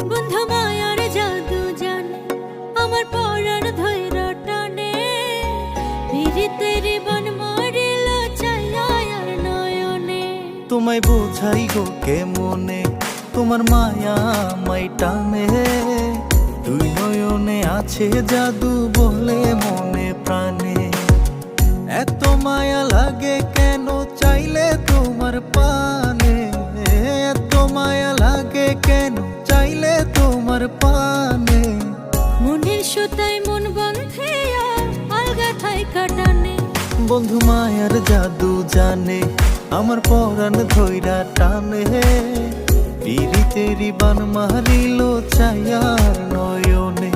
বন্ধু মায়ার জাদু জানে আমার পরাণ ধৈরা টানে, পিরিতের বন মারিল ছায়ার নয়নে। তোমায় বোঝাই গো কেমনে, তোমার মায়া আমায় টানে, দুই নয়নে আছে জাদু বলে মনে প্রাণে। এত মায়া লাগে কেন চাইলে তোমার পানে, এত মায়া লাগে কেন চাইলে তোমার পানে। মনের সুতায় মন বন্ধে আলগা থাই কাটানে, বন্ধু মায়ার জাদু জানে আমার পরাণ ধৈরা টানে, পিরিতেরি বান মারিল ছায়ার নয়নে।